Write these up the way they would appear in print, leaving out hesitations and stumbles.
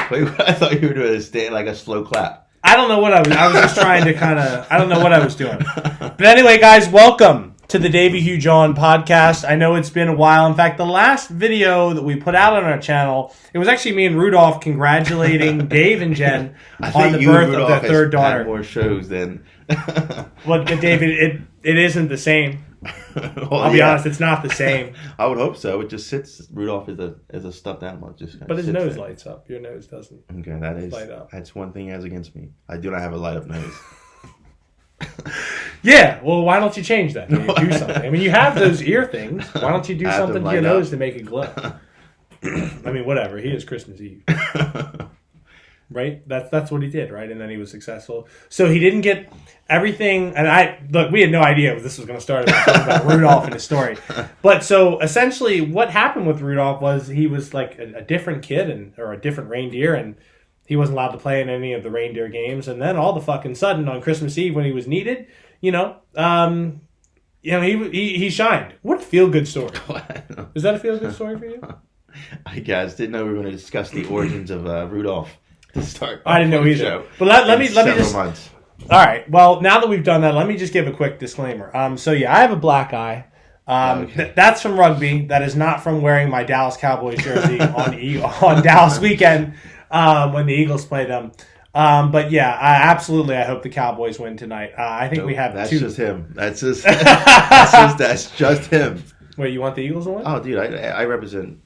Wait, I thought you were doing a slow clap. I don't know what I was just trying to I don't know what I was doing. But anyway, guys, welcome to the Daveahue Jawn podcast. I know it's been a while. In fact, the last video that we put out on our channel, it was actually me and Rudolph congratulating Dave and Jen on the birth of their third daughter. Had more shows than... But David, it isn't the same. Well, I'll be honest, it's not the same. I would hope so. It just sits. Rudolph is a stuffed animal. But his nose lights up. Your nose doesn't. Okay, light up. That's one thing he has against me. I do not have a light up nose. Yeah, well, why don't you change that? Do something. I mean, you have those ear things. Why don't you do something to your nose to make it glow? I mean, whatever. He is Christmas Eve. Right? That's what he did, right? And then he was successful. So he didn't get everything. And we had no idea this was going to start about Rudolph and his story. But so essentially what happened with Rudolph was he was like a different kid or a different reindeer, and he wasn't allowed to play in any of the reindeer games. And then all the fucking sudden on Christmas Eve when he was needed, he shined. What a feel-good story. Is that a feel-good story for you? I guess. Didn't know we were going to discuss the origins of Rudolph. Start. I didn't know either. Show. But let me just. Months. All right. Well, now that we've done that, let me just give a quick disclaimer. So yeah, I have a black eye. Okay. That's from rugby. That is not from wearing my Dallas Cowboys jersey on Dallas weekend when the Eagles play them. But yeah, I hope the Cowboys win tonight. I think we have that's two. That's just him. That's just him. Wait, you want the Eagles to win? Oh, dude, I represent,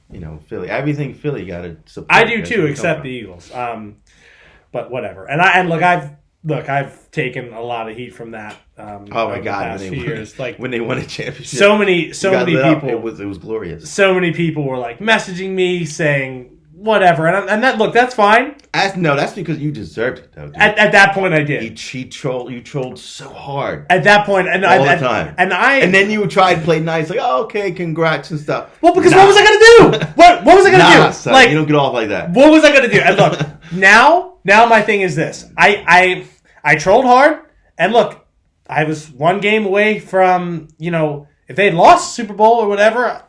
Philly. Everything Philly got to support. I do too, except the Eagles. But whatever. And I've taken a lot of heat from that. Oh my God! When they won a championship, so many people. It was glorious. So many people were like messaging me saying whatever, and that's fine. That's because you deserved it, though. Dude. At that point, I did. You trolled so hard at that point, and all the time. And then you tried to play nice, like, oh, okay, congrats and stuff. Well, because what was I gonna do? What was I gonna do? Son, you don't get off like that. What was I gonna do? And look, now my thing is this: I trolled hard, and look, I was one game away from if they had lost the Super Bowl or whatever,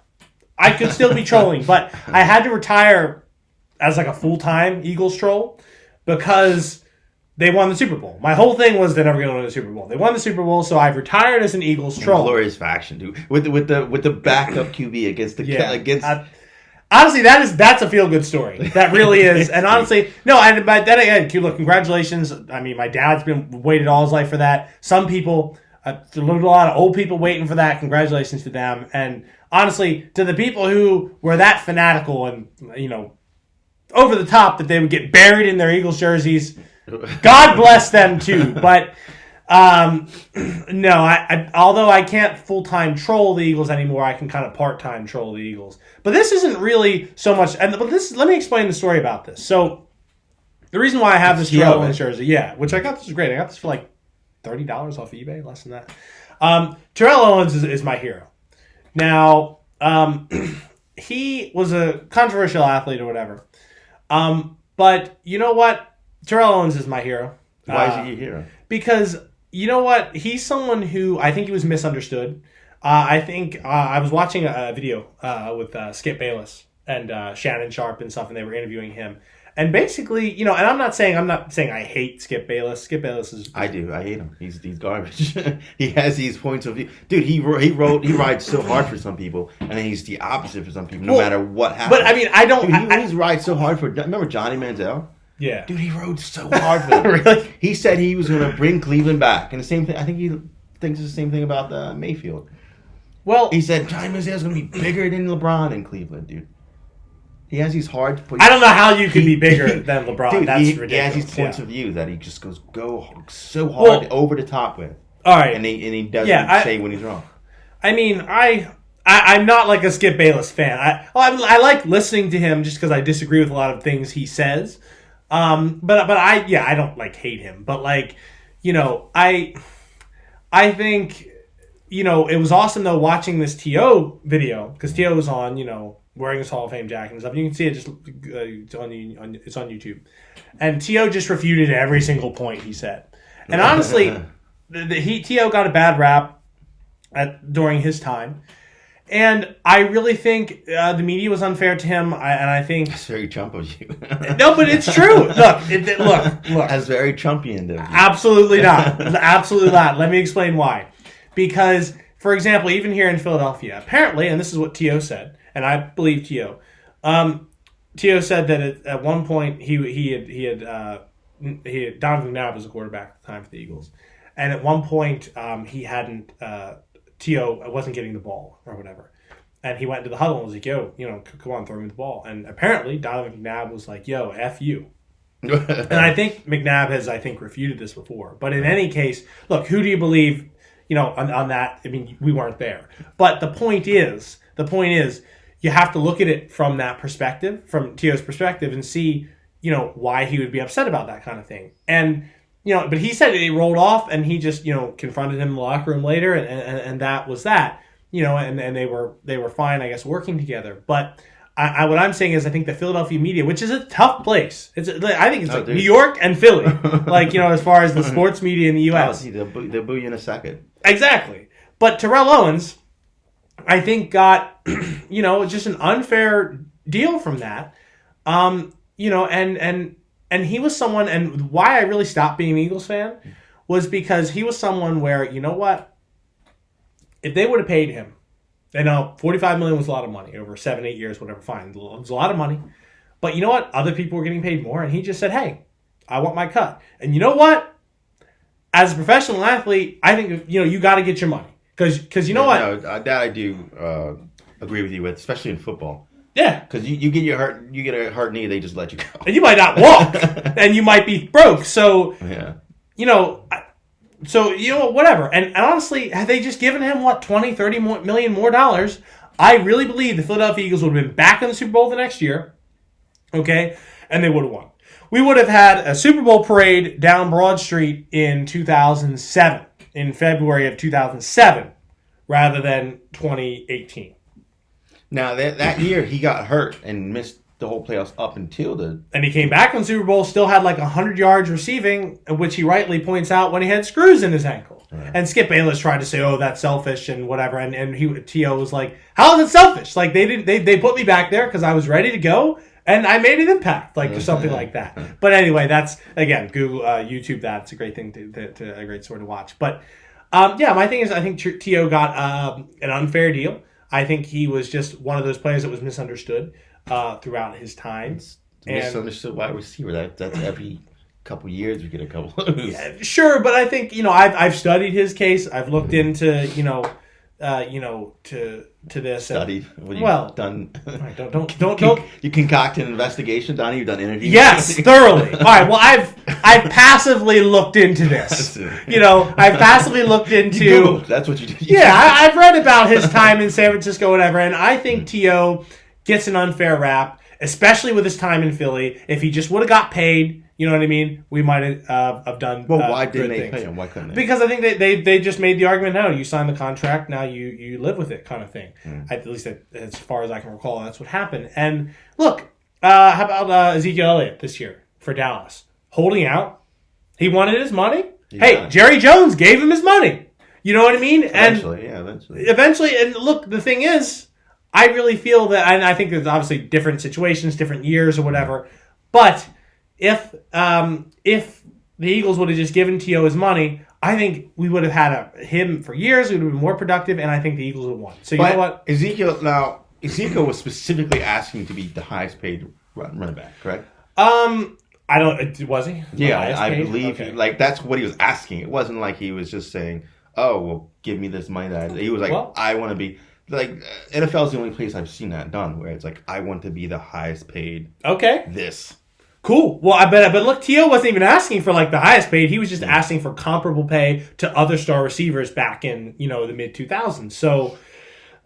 I could still be trolling, but I had to retire as like a full-time Eagles troll because they won the Super Bowl. My whole thing was they're never going to win the Super Bowl. They won the Super Bowl, so I've retired as an Eagles troll. Glorious faction, dude. With the backup QB against the honestly, that's a feel-good story. That really is. And honestly, no. And by then again, look, congratulations. I mean, my dad's been waited all his life for that. Some people, a lot of old people waiting for that. Congratulations to them. And honestly, to the people who were that fanatical and over the top that they would get buried in their Eagles jerseys, God bless them too. But no, although I can't full-time troll the Eagles anymore, I can kind of part-time troll the Eagles. But this isn't really so much. Let me explain the story about this. So the reason why I have this Terrell Owens jersey, which I got this is great. I got this for like $30 off eBay, less than that. Terrell Owens is my hero. Now, he was a controversial athlete or whatever. But you know what? Terrell Owens is my hero. Why is he your hero? Because you know what? He's someone who I think he was misunderstood. I think I was watching a video with Skip Bayless and Shannon Sharp and stuff, and they were interviewing him. And basically, and I'm not saying I hate Skip Bayless. Skip Bayless is. I do. I hate him. He's garbage. He has these points of view, dude. He rides so hard for some people, and then he's the opposite for some people. No matter what happens. But I mean, I don't. Dude, he's rides so hard for. Remember Johnny Manziel? Yeah. Dude, he rode so hard for them. Really? He said he was going to bring Cleveland back, and the same thing. I think he thinks the same thing about Mayfield. Well, he said Johnny Manziel is going to be bigger than LeBron in Cleveland, dude. He has these hard. I don't know how you could be bigger than LeBron. Dude, that's ridiculous. He has these points of view that he just go so hard over the top with. All right, and he doesn't say when he's wrong. I mean, I'm not like a Skip Bayless fan. I like listening to him just because I disagree with a lot of things he says. But I don't like hate him. But like, I think it was awesome though watching this T.O. video because T.O. was on wearing his Hall of Fame jacket and stuff. You can see it just it's on YouTube. And T.O. just refuted every single point he said. And honestly, T.O. got a bad rap during his time. And I really think the media was unfair to him, and I think that's very Trump of you. No, but it's true. Look. That's very Trumpian of you. Absolutely not. Absolutely not. Let me explain why. Because, for example, even here in Philadelphia, apparently, and this is what T.O. said, and I believe T.O. T.O. said that at one point he had Donovan McNabb was a quarterback at the time for the Eagles, and at one point he hadn't. T.O. wasn't getting the ball or whatever. And he went into the huddle and was like, yo, come on, throw me the ball. And apparently Donovan McNabb was like, yo, F you. And I think McNabb has, refuted this before. But in any case, look, who do you believe, on that? I mean, we weren't there. But the point is, you have to look at it from that perspective, from T.O.'s perspective, and see, why he would be upset about that kind of thing. And but he said it rolled off, and he just, confronted him in the locker room later, and that was that, and they were fine, I guess, working together. But what I'm saying is, I think the Philadelphia media, which is a tough place, I think it's New York and Philly, as far as the sports media in the U.S. They'll boo you in a second. Exactly. But Terrell Owens, I think, got, just an unfair deal from that, And he was someone, and why I really stopped being an Eagles fan was because he was someone where, you know what? If they would have paid him, I know $45 million was a lot of money over 7-8 years, whatever, fine. It was a lot of money. But you know what? Other people were getting paid more, and he just said, hey, I want my cut. And you know what? As a professional athlete, I think, you got to get your money. Because you know what? No, that I do agree with you with, especially in football. Yeah, because you get a hurt knee, they just let you go, and you might not walk, and you might be broke. So yeah, whatever. And honestly, had they just given him $20-30 million more dollars, I really believe the Philadelphia Eagles would have been back in the Super Bowl the next year. Okay, and they would have won. We would have had a Super Bowl parade down Broad Street in 2007, in February of 2007, rather than 2018. Now, that year, he got hurt and missed the whole playoffs up until And he came back in the Super Bowl, still had 100 yards receiving, which he rightly points out when he had screws in his ankle. Right. And Skip Bayless tried to say, oh, that's selfish and whatever. And T.O. was like, how is it selfish? They put me back there because I was ready to go, and I made an impact, or something like that. But anyway, that's, again, Google, YouTube that. It's a great thing, a great story to watch. But, my thing is, I think T.O. got an unfair deal. I think he was just one of those players that was misunderstood throughout his time. Misunderstood wide receiver. That's every couple years we get a couple of those. Yeah, sure, but I think I've studied his case. I've looked into to this. Studied? Done? Don't. You concoct an investigation, Donnie? You've done interviews? Yes, thoroughly. All right. Well, I've passively looked into this. I've passively looked into. That's what you did. I've read about his time in San Francisco, whatever, and I think T.O. gets an unfair rap, especially with his time in Philly. If he just would have got paid. You know what I mean? We might have done. Well, why didn't they pay him? Why couldn't they? Because I think they just made the argument. No, you signed the contract. Now you live with it, kind of thing. At least as far as I can recall, that's what happened. And look, how about Ezekiel Elliott this year for Dallas, holding out? He wanted his money. Hey, Jerry Jones gave him his money. You know what I mean? Eventually. And look, the thing is, I really feel that, and I think there's obviously different situations, different years, or whatever, but. If the Eagles would have just given T.O. his money, I think we would have had him for years. We would have been more productive, and I think the Eagles would have won. So you know what? Ezekiel was specifically asking to be the highest paid running back, correct? I don't. Was he? Yeah, I believe. Okay. That's what he was asking. It wasn't like he was just saying, "Oh, well, give me this money." He was like, "I want to be." NFL is the only place I've seen that done, where it's like, "I want to be the highest paid." Okay. This. Cool. Well, I bet. But look, T.O. wasn't even asking for the highest paid. He was just asking for comparable pay to other star receivers back in the mid 2000s. So,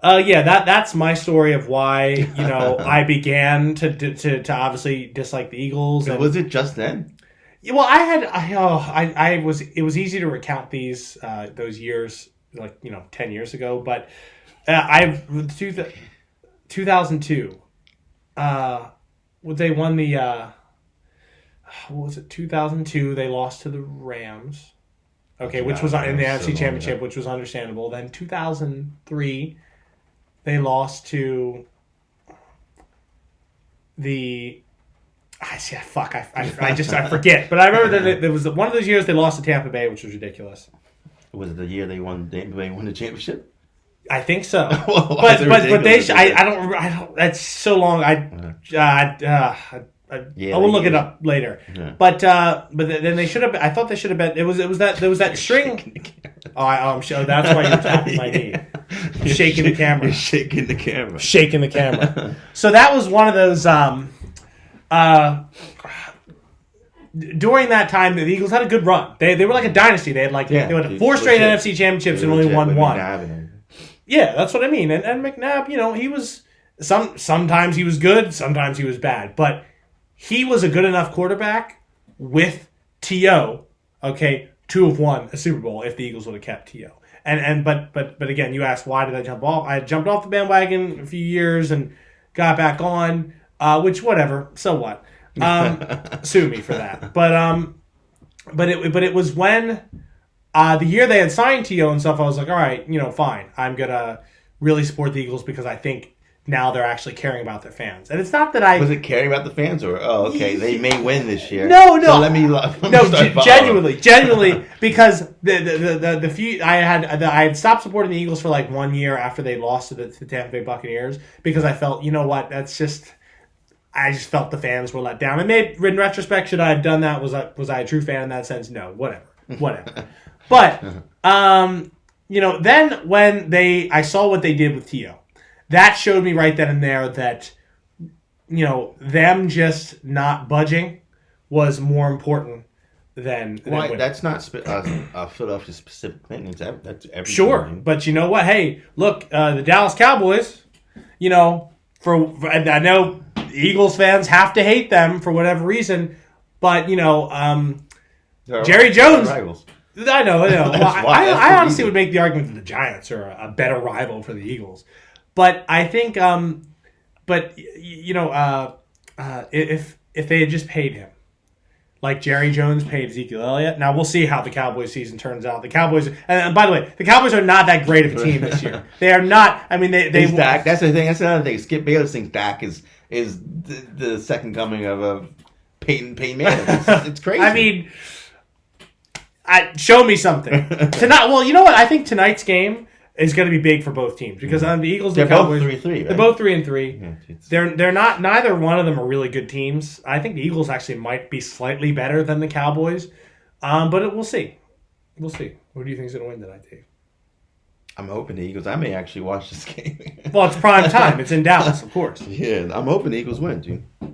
that's my story of why I began to obviously dislike the Eagles. And was it just then? Well, I was. It was easy to recount those years 10 years ago, but 2002. They won the. What was it? 2002. They lost to the Rams. Okay, which was in the NFC Championship, which was understandable. Then 2003, they lost to the. I forget. But I remember that it was one of those years they lost to Tampa Bay, which was ridiculous. Was it the year they won the championship? I think so. but they I don't. That's so long. I will look it up later. Yeah. But then they should have. I thought they should have bet. It was that string. I'm sure that's why you're tapping my knee. Shaking the camera. You're shaking the camera. Shaking the camera. So that was one of those. During that time, the Eagles had a good run. They were like a dynasty. They had 4 straight NFC championships and only won one. Yeah, that's what I mean. And McNabb, he was sometimes he was good, sometimes he was bad, but he was a good enough quarterback with T.O. Okay, to have won a Super Bowl if the Eagles would have kept T.O. But again, you asked why did I jump off? I jumped off the bandwagon a few years and got back on. Which whatever, so what? Sue me for that. But it was when the year they had signed T.O. and stuff. I was like, all right, fine. I'm gonna really support the Eagles because I think now they're actually caring about their fans. And it's not that I was it caring about the fans or they may win this year. No. So let me genuinely because the few I had stopped supporting the Eagles for like 1 year after they lost to the Tampa Bay Buccaneers because I felt I just felt the fans were let down. And maybe in retrospect, should I have done that? Was I a true fan in that sense? No, whatever. But then when I saw what they did with T.O., that showed me right then and there that them just not budging was more important than winning. That's not Philadelphia specific thing. That's every sure, team. But you know what? Hey, look, the Dallas Cowboys. And I know Eagles fans have to hate them for whatever reason, but Jerry Jones. Rivals. I know. Well, I honestly would make the argument that the Giants are a better rival for the Eagles, but I think, if they had just paid him, like Jerry Jones paid Ezekiel Elliott. Now we'll see how the Cowboys season turns out. The Cowboys, and by the way, the Cowboys are not that great of a team this year. They are not. I mean, they Dak. That's the thing. That's another thing. Skip Bayless thinks Dak is the second coming of Peyton Manning. It's crazy. I mean, show me something tonight. Well, you know what? I think tonight's game is going to be big for both teams because the Eagles and the Cowboys, both 3-3, right? They're both 3-3. Yeah, they're not. Neither one of them are really good teams. I think the Eagles actually might be slightly better than the Cowboys, but we'll see. We'll see. Who do you think is going to win tonight, Dave? I'm hoping the Eagles. I may actually watch this game. Well, it's prime time. It's in Dallas, of course. Yeah, I'm hoping the Eagles win, dude. All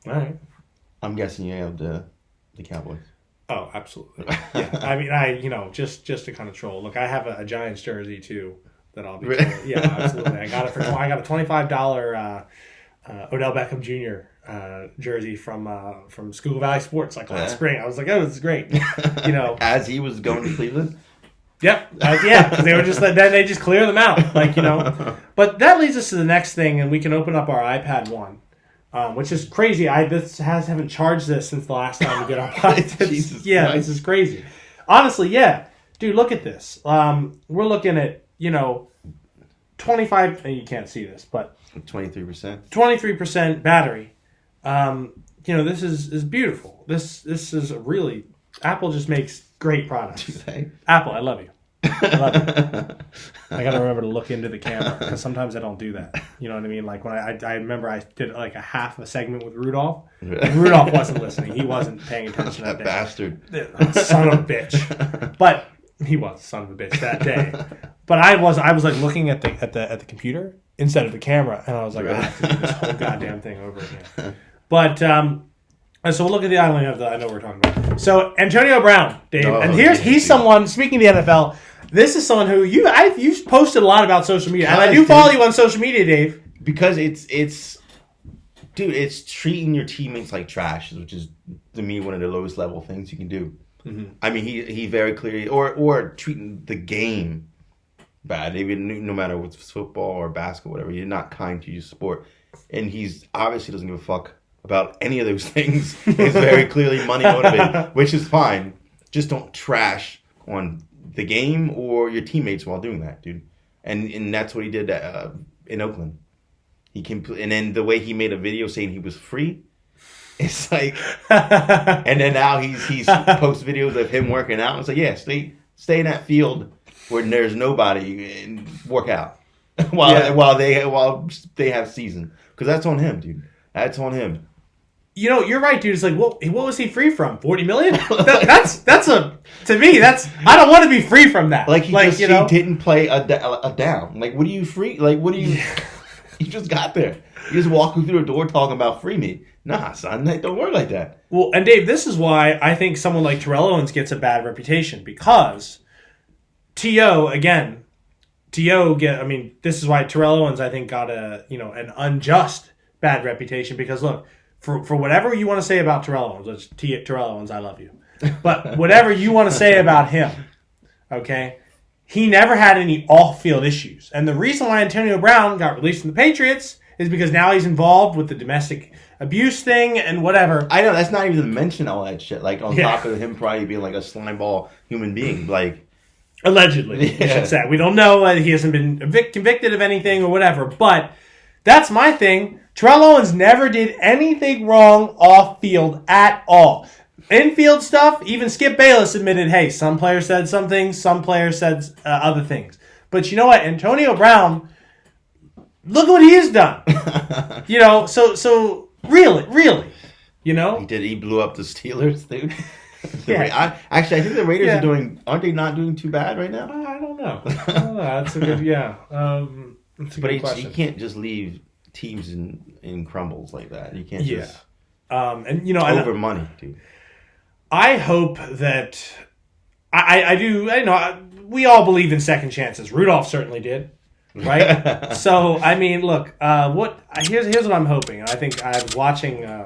right. I'm guessing you have the Cowboys. Oh, absolutely. Yeah. I mean, just to kind of troll. Look, I have a Giants jersey too that I'll be. Yeah, absolutely. I got a $25 Odell Beckham Jr. Jersey from Schuylkill Valley Sports like last spring. I was like, oh, this is great. As he was going to Cleveland. Yep. Yeah, because they were just then they just clear them out, But that leads us to the next thing, and we can open up our iPad 1, which is crazy. Haven't charged this since the last time we did our podcast. This is crazy. Honestly, yeah, dude, look at this. We're looking at 25. You can't see this, but 23%. 23% battery. This is beautiful. This is really Apple just makes great products. Apple, I love you. I love you. I got to remember to look into the camera because sometimes I don't do that. You know what I mean? Like when I remember I did like a half a segment with Rudolph. Rudolph wasn't listening. He wasn't paying attention that day. Bastard. Son of a bitch. But he was son of a bitch that day. But I was like looking at the computer instead of the camera, and I was like, I have to do this whole goddamn thing over again. But so we'll look at the island. I know what we're talking about. So Antonio Brown, Dave, and he's someone. Speaking of the NFL, this is someone who you've posted a lot about social media, and I do follow you on social media, Dave, because it's treating your teammates like trash, which is to me one of the lowest level things you can do. Mm-hmm. I mean, he very clearly or treating the game bad. Even no matter what's football or basketball, whatever, you're not kind to your sport, and he's obviously doesn't give a fuck about any of those things. He's very clearly money motivated, which is fine. Just don't trash on the game or your teammates while doing that, dude. And that's what he did in Oakland. And then the way he made a video saying he was free, it's like, and then now he's post videos of him working out. It's like, yeah, stay in that field where there's nobody and work out while they have season, because that's on him, dude. That's on him. You're right, dude. It's like, what was he free from? $40 million? To me, I don't want to be free from that. Like he didn't play a down. Like, what are you free? Like, what are you? You just got there. You just walking through the door talking about free me. Nah, son, don't work like that. Well, and Dave, this is why I think someone like Terrell Owens gets a bad reputation, because this is why Terrell Owens, I think, got an unjust bad reputation, because look, for whatever you want to say about Terrell Owens, which Terrell Owens, I love you, but whatever you want to say about him, okay, he never had any off-field issues. And the reason why Antonio Brown got released from the Patriots is because now he's involved with the domestic abuse thing and whatever. I know, that's not even to mention all that shit. Like, on top of him probably being like a slimeball human being, like, allegedly, you should say. We don't know. He hasn't been convicted of anything or whatever. But that's my thing. Terrell Owens never did anything wrong off-field at all. Infield stuff, even Skip Bayless admitted, hey, some players said some things, some players said other things. But you know what? Antonio Brown, look at what he has done. So really, He blew up the Steelers, dude. I think the Raiders aren't they not doing too bad right now? I don't know. That's a good, that's a good question. You can't just leave teams in crumbles like that. You can't just over money, dude. I hope that we all believe in second chances. Rudolph certainly did, right? So I mean, look, here's what I'm hoping. I think I was watching a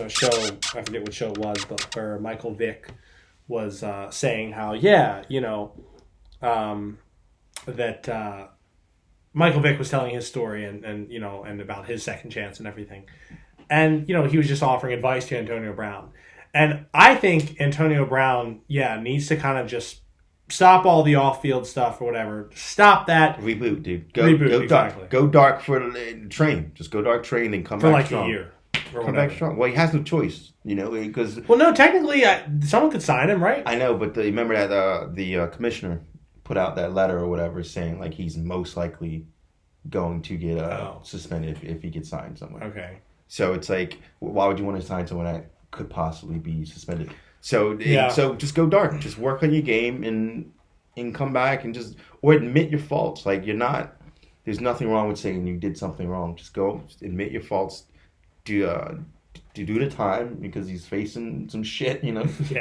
show, I forget what show it was, but where Michael Vick was saying how that Michael Vick was telling his story and about his second chance and everything, and he was just offering advice to Antonio Brown. And I think Antonio Brown, needs to kind of just stop all the off-field stuff or whatever. Stop that. Reboot, dude. Go exactly. Dark. Go dark for the train. Just go dark, train, and come for back strong. For a year. Come back strong. Well, he has no choice, because... Well, no, technically, someone could sign him, right? I know, but remember that the commissioner put out that letter or whatever saying, like, he's most likely going to get suspended if he gets signed somewhere. Okay. So it's like, why would you want to sign someone that could possibly be suspended? So just go dark. Just work on your game and come back and or admit your faults. Like, there's nothing wrong with saying you did something wrong. Just go admit your faults. Do the time, because he's facing some shit,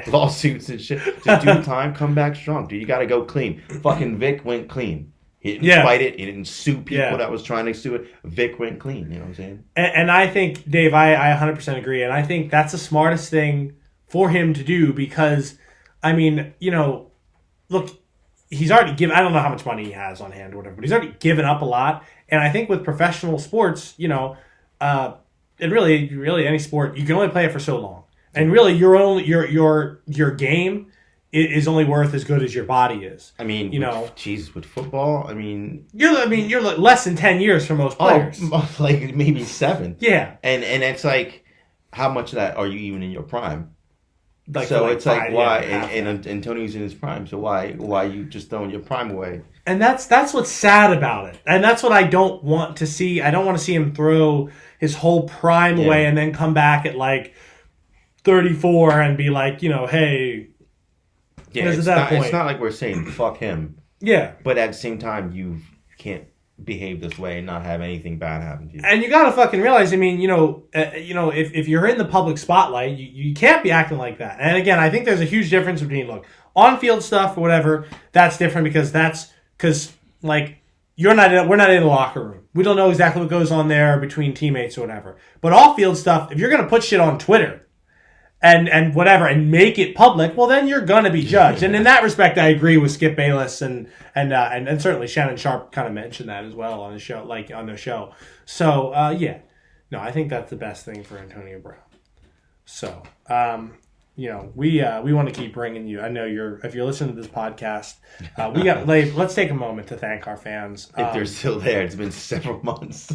lawsuits and shit. Just do the time, come back strong. Dude, you got to go clean. Fucking Vic went clean. He didn't fight it. He didn't sue people that was trying to sue it. Vic went clean. You know what I'm saying? And I think, Dave, I 100% agree. And I think that's the smartest thing for him to do, because, I mean, look, he's already given, I don't know how much money he has on hand or whatever, but he's already given up a lot. And I think with professional sports, and really any sport, you can only play it for so long. And really, your game is only worth as good as your body is. I mean, with football, you're like less than 10 years for most players. Like maybe 7. Yeah. And it's like, how much of that are you even in your prime? Like, so it's like, why? And Antonio's in his prime, so why you just throwing your prime away? And that's what's sad about it. And that's what I don't want to see. I don't want to see him throw his whole prime away and then come back at like 34 and be like, hey. Yeah, it's not like we're saying fuck him. Yeah. But at the same time, you can't behave this way and not have anything bad happen to you. And you got to fucking realize, if you're in the public spotlight, you can't be acting like that. And again, I think there's a huge difference between, on-field stuff or whatever, that's different because we're not in the locker room. We don't know exactly what goes on there between teammates or whatever. But off-field stuff, if you're going to put shit on Twitter and whatever and make it public, well, then you're going to be judged. And in that respect, I agree with Skip Bayless and certainly Shannon Sharp kind of mentioned that as well on the show, on their show. So, no, I think that's the best thing for Antonio Brown. So, we want to keep bringing you. I know if you're listening to this podcast, let's take a moment to thank our fans. If they're still there, it's been several months.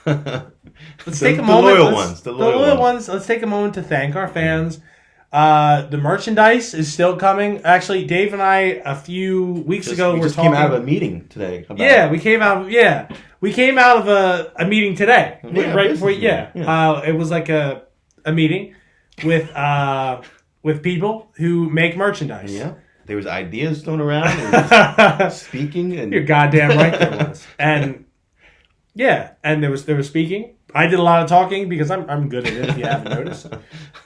Let's take a moment. The loyal ones. Let's take a moment to thank our fans. The merchandise is still coming. Actually, Dave and I a few weeks ago we came out of a meeting today. We came out of a meeting today. Right before. It was like a meeting with people who make merchandise. Yeah. There was ideas thrown around, speaking, and you're goddamn right there was. And there was speaking. I did a lot of talking because I'm good at it. If you haven't noticed,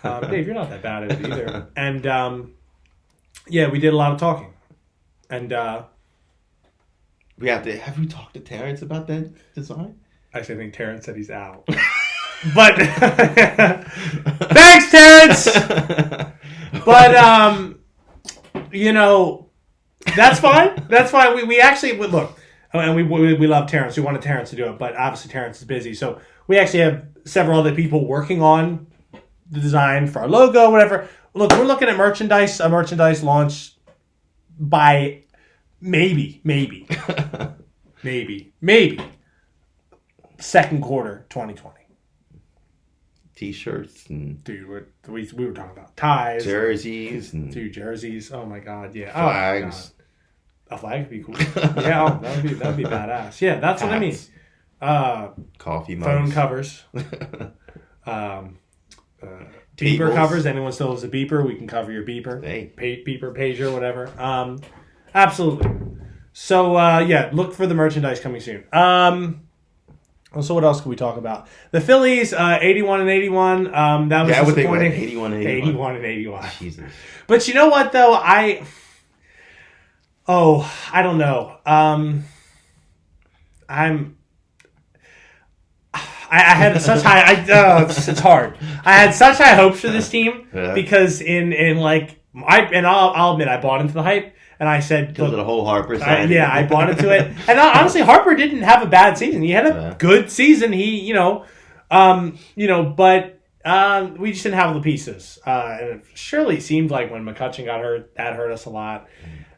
Dave, you're not that bad at it either. And we did a lot of talking. And we have you talked to Terrence about that design? Actually, I think Terrence said he's out. But thanks, Terrence. But that's fine. That's fine. We actually look, and we love Terrence. We wanted Terrence to do it, but obviously Terrence is busy. So we actually have several other people working on the design for our logo, whatever. Look, we're looking at a merchandise launch by maybe second quarter 2020. T-shirts and dude, we were talking about ties, jerseys, and jerseys. Oh my god, yeah, flags. A flag would be cool. Yeah, that'd be badass. Yeah, that's what I mean. Coffee mugs, phone covers, beeper covers. Anyone still has a beeper, we can cover your beeper. Hey. Beeper, pager, whatever. Absolutely. So look for the merchandise coming soon. So what else can we talk about? The Phillies, 81 and 81. That was disappointing. 81 and 81 and 81. Jesus. But you know what though? I don't know. I had such high. It's hard. I had such high hopes for this team because I'll admit I bought into the hype. And I said, "Look, the whole Harper side." I bought into it. And honestly, Harper didn't have a bad season. He had a good season. He, but we just didn't have the pieces. And it surely seemed like when McCutchen got hurt, that hurt us a lot.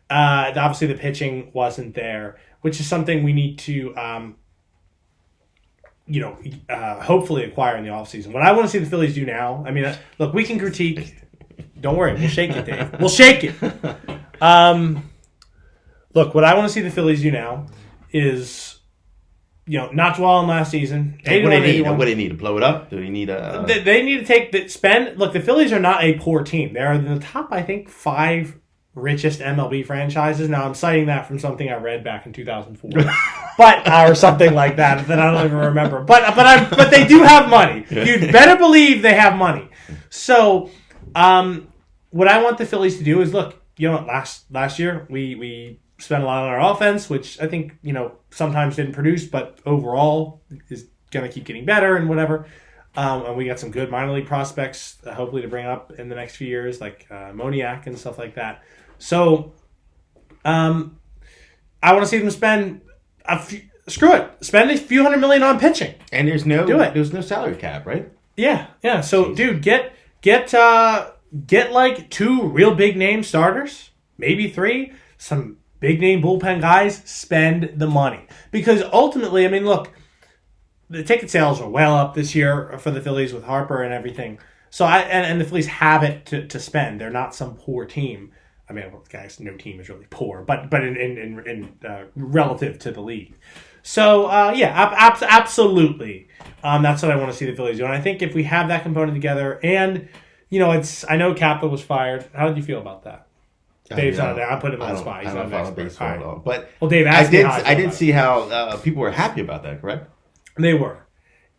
Obviously, the pitching wasn't there, which is something we need to, hopefully acquire in the offseason. What I want to see the Phillies do now, I mean, look, we can critique. Don't worry, we'll shake it, Dave. We'll shake it. Look, what I want to see the Phillies do now is, not dwell on last season. What do they need to blow it up? Do they need a? They need to Look, the Phillies are not a poor team. They're in the top, I think, 5 richest MLB franchises. Now, I'm citing that from something I read back in 2004, or something like that I don't even remember. But they do have money. You'd better believe they have money. So, what I want the Phillies to do is look. Last year we spent a lot on our offense, which I think sometimes didn't produce, but overall is going to keep getting better and whatever. And we got some good minor league prospects, hopefully to bring up in the next few years, like Moniak and stuff like that. So, I want to see them spend spend a few $100 million on pitching. And there's no salary cap, right? Yeah. So, dude, get like 2 real big name starters, maybe 3, some big name bullpen guys, spend the money. Because ultimately, I mean, look, the ticket sales are well up this year for the Phillies with Harper and everything. So and the Phillies have it to spend. They're not some poor team. I mean, guys, no team is really poor, but in relative to the league. So absolutely, that's what I want to see the Phillies do. And I think if we have that component together and I know Kappa was fired. How did you feel about that? Dave's not there. I put him on the spot. He's not an expert. Baseball at all. But Dave, I did see how people were happy about that. Correct? They were.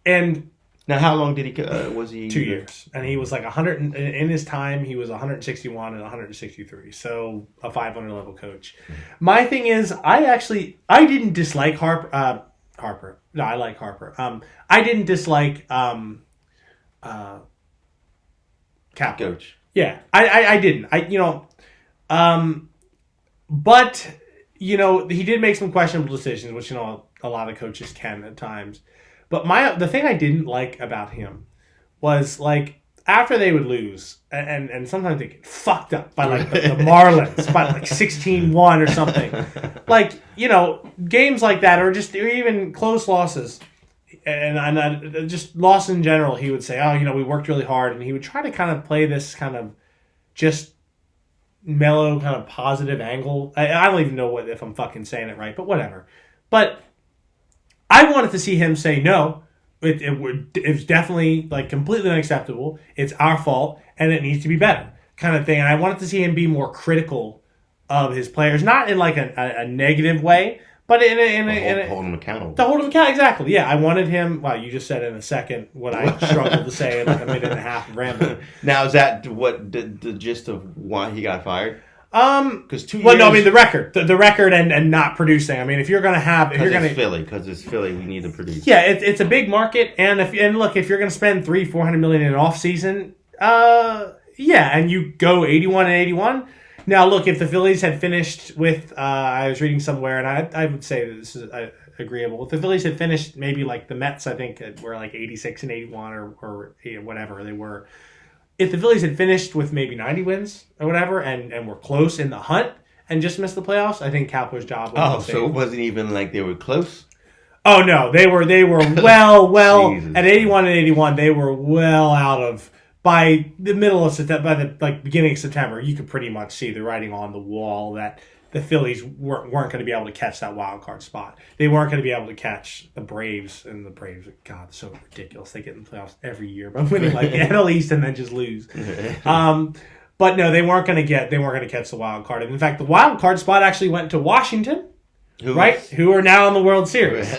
And now, how long did he? Was he 2 years? And he was like 100 in his time. He was 161 and 163. So a 500 level coach. My thing is, I didn't dislike Harper. No, I like Harper. I didn't dislike Cap coach. Yeah, I didn't. But he did make some questionable decisions, which a lot of coaches can at times. But the thing I didn't like about him was like after they would lose, and sometimes they get fucked up by like the Marlins by like 16-1 or something. Like, games like that, or even close losses, and just loss in general, he would say, we worked really hard, and he would try to kind of play this kind of just mellow, kind of positive angle. I don't even know if I'm fucking saying it right, but whatever. But I wanted to see him say no. It's definitely like completely unacceptable. It's our fault, and it needs to be better, kind of thing. And I wanted to see him be more critical of his players, not in like a negative way, but in a hold him accountable. To hold him accountable, exactly. Yeah, I wanted him. Well, you just said in a second what I struggled to say in like a minute and a half of rambling. Now, is that what the gist of why he got fired? Because 2 years. Well, no, I mean the record, and not producing. I mean, if you're gonna have, if you're gonna because it's Philly, we need to produce. Yeah, it's a big market, and if you're gonna spend $300-400 million in an off season, and you go 81-81. Now, look, if the Phillies had finished with, I was reading somewhere, and I would say that this is agreeable. If the Phillies had finished maybe like the Mets, I think were like 86-81 or whatever they were. If the Phillies had finished with maybe 90 wins or whatever, and were close in the hunt and just missed the playoffs, I think Kapler's job would have been safe. So it wasn't even like they were close? Oh, no. They were well, at 81-81, they were well out of, by the middle of September, by the beginning of September, you could pretty much see the writing on the wall that the Phillies weren't going to be able to catch that wild card spot. They weren't going to be able to catch the Braves, and the Braves, God, so ridiculous. They get in the playoffs every year by winning like the NL East and then just lose. But no, they weren't going to catch the wild card. And in fact, the wild card spot actually went to Washington, who are now in the World Series.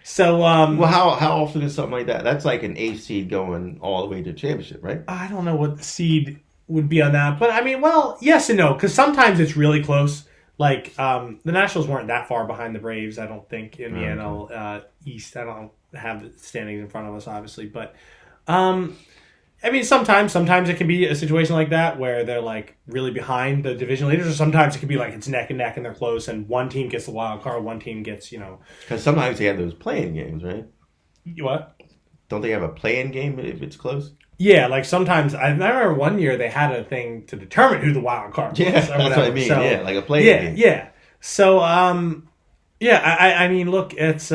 So, well, how often is something like that? That's like an 8 seed going all the way to the championship, right? I don't know what the seed would be on that, but I mean, well, yes and no, because sometimes it's really close. Like, the Nationals weren't that far behind the Braves, I don't think, in the NL East. I don't have the standings in front of us, obviously. But, I mean, sometimes it can be a situation like that where they're, like, really behind the division leaders. Or sometimes it can be, like, it's neck and neck and they're close and one team gets the wild card, one team gets, Because sometimes they have those play-in games, right? What? Don't they have a play-in game if it's close? Yeah, like sometimes, I remember one year they had a thing to determine who the wild card was. Yeah, that's what I mean. So, yeah, like a play-in game. Yeah. So, I mean, look, it's...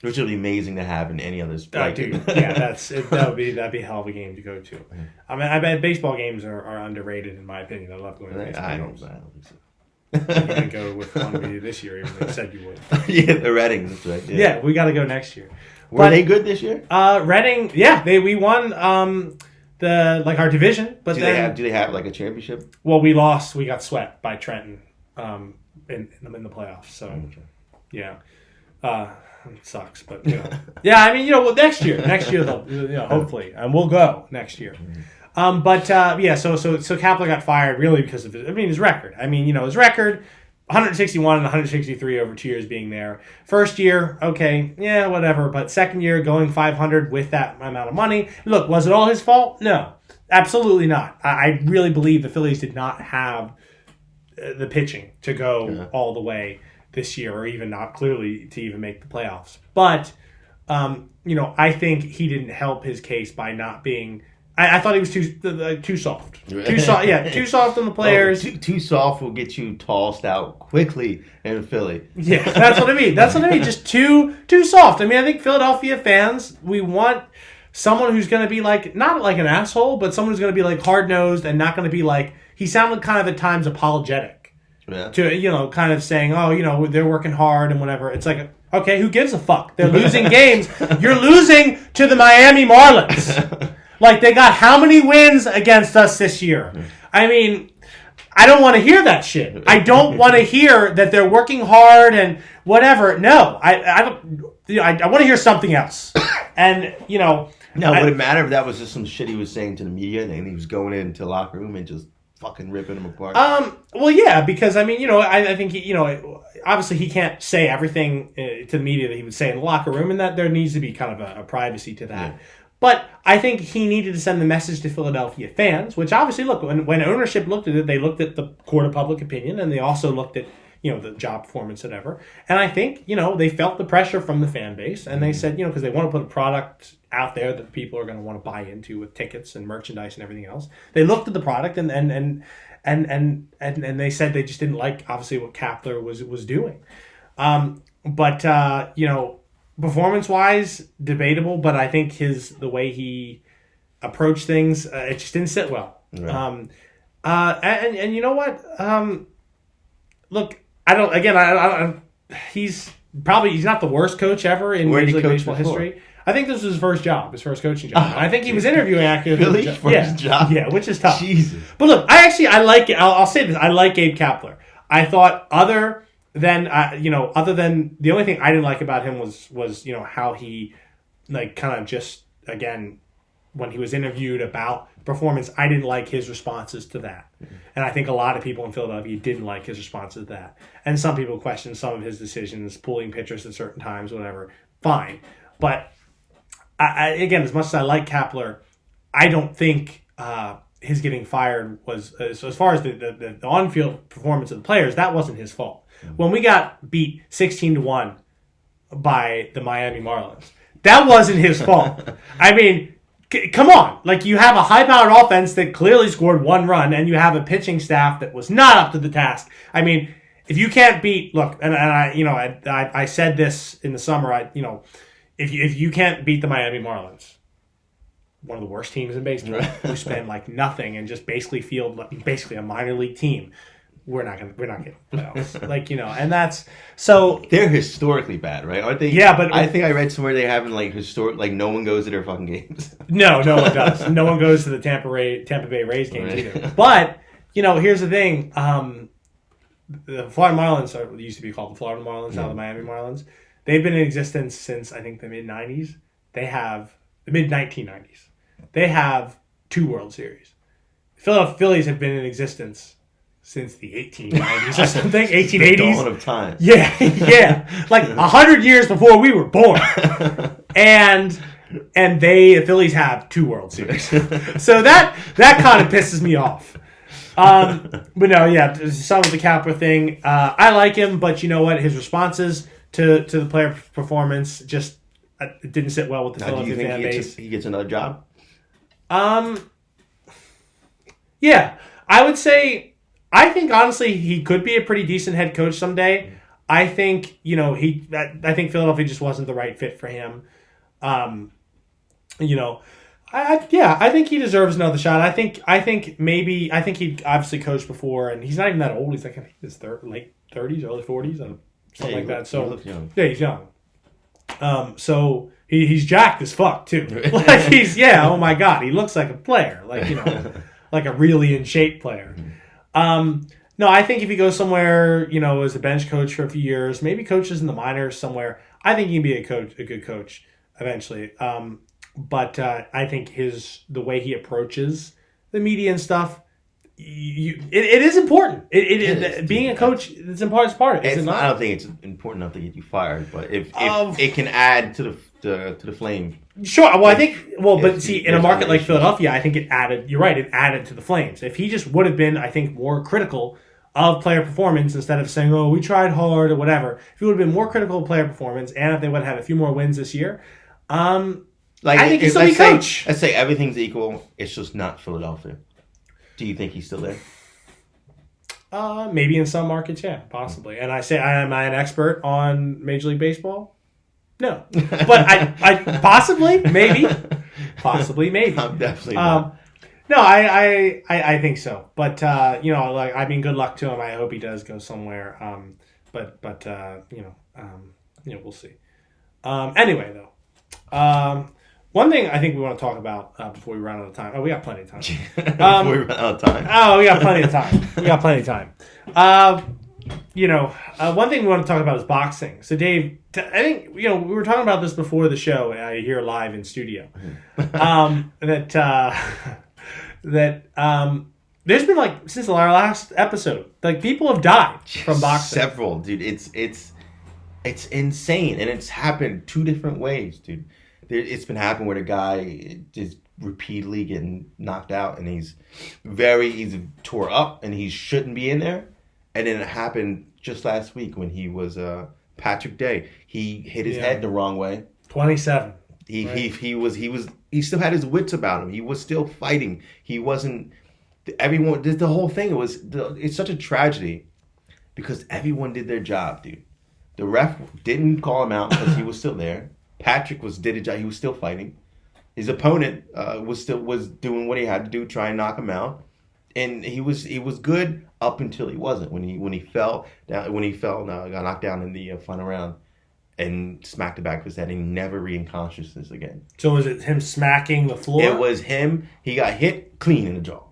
Which would be amazing to have in any other sport. Dude, yeah, that'd be a hell of a game to go to. I mean, I bet baseball games are underrated, in my opinion. I love going to baseball games. I don't think so. You didn't go with one this year, even though you said you would. Yeah, the Reading, that's right. Yeah, we got to go next year. Were they good this year? Reading, yeah, we won our division. But do they have like a championship? Well, we lost. We got swept by Trenton in the playoffs. So, yeah, it sucks. But yeah, I mean, next year they'll hopefully, and we'll go next year. So Kapler got fired really because of his record. I mean, his record. 161 and 163 over 2 years being there. First year, okay, yeah, whatever. But second year, going 500 with that amount of money. Look, was it all his fault? No, absolutely not. I really believe the Phillies did not have the pitching to go all the way this year, or even not clearly to even make the playoffs. But, I think he didn't help his case by not being... I thought he was too soft. Too soft on the players. Too soft will get you tossed out quickly in Philly. Yeah, that's what I mean. Just too soft. I mean, I think Philadelphia fans, we want someone who's going to be like, not like an asshole, but someone who's going to be like hard-nosed and not going to be like, he sounded kind of at times apologetic. Yeah. To, kind of saying, they're working hard and whatever. It's like, okay, who gives a fuck? They're losing games. You're losing to the Miami Marlins. Like, they got how many wins against us this year? I mean, I don't want to hear that shit. I don't want to hear that they're working hard and whatever. No, I don't. I want to hear something else. And, Now, would it matter if that was just some shit he was saying to the media and he was going into the locker room and just fucking ripping them apart? Well, yeah, because, I mean, I think, obviously he can't say everything to the media that he would say in the locker room, and that there needs to be kind of a privacy to that. Yeah. But I think he needed to send the message to Philadelphia fans, which obviously, look, when ownership looked at it, they looked at the court of public opinion, and they also looked at, the job performance, whatever. And I think, they felt the pressure from the fan base, and they said, because they want to put a product out there that people are going to want to buy into with tickets and merchandise and everything else. They looked at the product and they said they just didn't like, obviously, what Kapler was doing. But performance-wise, debatable, but I think the way he approached things, it just didn't sit well. Right. And you know what? Look, he's not the worst coach ever in Major League Baseball history. I think this was his first coaching job. I think he was interviewing actors. Really? First job? Yeah, which is tough. Jesus. But look, I like it. I'll say this. I like Gabe Kapler. I thought other than the only thing I didn't like about him was how he kind of just, again, when he was interviewed about performance, I didn't like his responses to that. Mm-hmm. And I think a lot of people in Philadelphia didn't like his responses to that. And some people questioned some of his decisions, pulling pitchers at certain times, whatever. Fine. But again, as much as I like Kapler, I don't think his getting fired was, as far as the on-field performance of the players, that wasn't his fault. Mm-hmm. When we got beat 16-1 by the Miami Marlins, that wasn't his fault. I mean, come on. You have a high-powered offense that clearly scored one run, and you have a pitching staff that was not up to the task. I mean, if you can't beat, look, and I said this in the summer, if you can't beat the Miami Marlins, one of the worst teams in baseball, who spend nothing and just basically field basically a minor league team, we're not getting playoffs. And that's so they're historically bad, right? Aren't they? Yeah, but I think I read somewhere they haven't historic no one goes to their fucking games. No one does. No one goes to the Tampa Bay Rays games either. But here's the thing: the Florida Marlins used to be called the Florida Marlins, now the Miami Marlins. They've been in existence since I think the mid '90s. They have the mid 1990s. They have 2 World Series. The Philadelphia Phillies have been in existence since the 1890s or something, 1880s. The dawn of time. Yeah, 100 years before we were born. And the Phillies have 2 World Series. So that kind of pisses me off. But no, yeah, some of the Kapler thing. I like him, but you know what? His responses to the player performance just it didn't sit well with the Philadelphia fan base. He gets another job? Yeah, I would say. I think honestly he could be a pretty decent head coach someday. I think I think Philadelphia just wasn't the right fit for him. I think he deserves another shot. I think he obviously coached before, and he's not even that old. He's I think his late 30s, early 40s, something like that. So he looks young. Yeah, he's young. So he's jacked as fuck too. Oh my god, he looks like a player, like a really in shape player. No, I think if he goes somewhere, as a bench coach for a few years, maybe coaches in the minors somewhere, I think he can be a good coach eventually. But I think the way he approaches the media and stuff, it is important. It is. Being a coach, it's important part of it. I don't think it's important enough to get you fired, but if it can add to the flame. Sure. Well, I think. Well, but see, in a market like Philadelphia, I think it added. You're right. It added to the flames. If he just would have been, I think, more critical of player performance instead of saying, "Oh, we tried hard" or whatever. If he would have been more critical of player performance, and if they would have had a few more wins this year, I think he'd still be coach. Let's say everything's equal. It's just not Philadelphia. Do you think he's still there? Maybe in some markets, yeah, possibly. And am I an expert on Major League Baseball? No, but I possibly, maybe. I'm definitely not. No, I think so. But good luck to him. I hope he does go somewhere. But we'll see. Anyway, though, one thing I think we want to talk about before we run out of time. Oh, we got plenty of time. Before we run out of time. Oh, we got plenty of time. One thing we want to talk about is boxing. So, Dave, I think we were talking about this before the show. Here live in studio. That there's been since our last episode, people have died from boxing. Several, dude. It's insane, and it's happened 2 different ways, dude. It's been happening where the guy is repeatedly getting knocked out, and he's tore up, and he shouldn't be in there. And then it happened just last week when he was Patrick Day. He hit his head the wrong way. 27. He still had his wits about him. He was still fighting. He wasn't. Everyone did the whole thing. It's such a tragedy because everyone did their job, dude. The ref didn't call him out because he was still there. Patrick did a job. He was still fighting. His opponent was doing what he had to do, try and knock him out, and he was good up until he wasn't. When he fell down, got knocked down in the final round, and smacked the back of his head, and he never regained consciousness again. So was it him smacking the floor? It was him. He got hit clean in the jaw,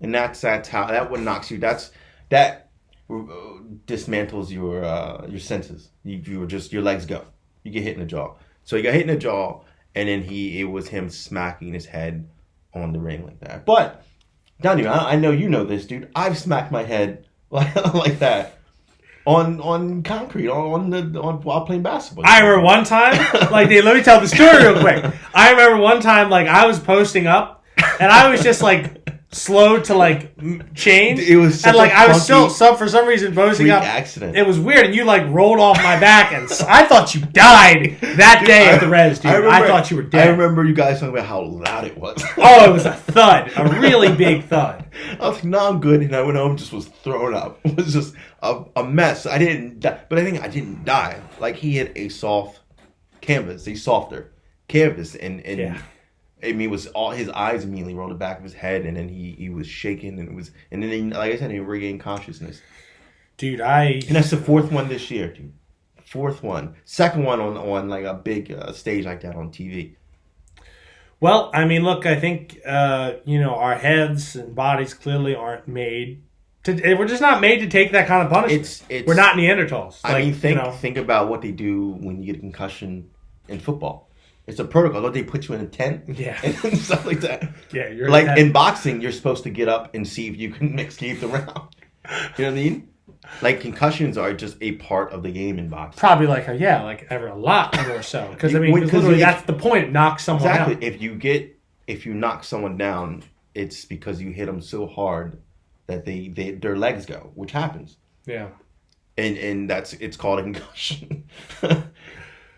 and that's how that what knocks you. That dismantles your senses. Your legs go. You get hit in the jaw. So he got hit in the jaw. And then it was him smacking his head on the ring like that. But, Daveahue, I know you know this, dude. I've smacked my head like that on concrete, while playing basketball. I remember one time, let me tell the story real quick. I remember one time, I was posting up, and I was just, slow to change. It was such I was still for some reason posting up. Accident. It was weird, and you rolled off my back, and I thought you died that day at the res, dude. I thought you were dead. I remember you guys talking about how loud it was. Oh, it was a thud, a really big thud. I was like, no, I'm good, and I went home, just was thrown up. It was just a mess. I didn't die, but I think I didn't die. He hit a soft canvas, a softer canvas, and yeah. I mean, it was all his eyes immediately rolled the back of his head, and then he was shaking, and then like I said, he regained consciousness. Dude, and that's the fourth one this year, dude. Fourth one, second one on a big stage like that on TV. Well, I mean, look, I think our heads and bodies clearly aren't made to. We're just not made to take that kind of punishment. We're not Neanderthals. I mean, think about what they do when you get a concussion in football. It's a protocol. Don't they put you in a tent? Yeah. And stuff like that. Yeah, you're in boxing, you're supposed to get up and see if you can escape the round. You know what I mean? Concussions are just a part of the game in boxing. Probably ever a lot more so. Because literally that's the point. Knock someone out. Exactly. If you knock someone down, it's because you hit them so hard that their legs go, which happens. Yeah. And it's called a concussion.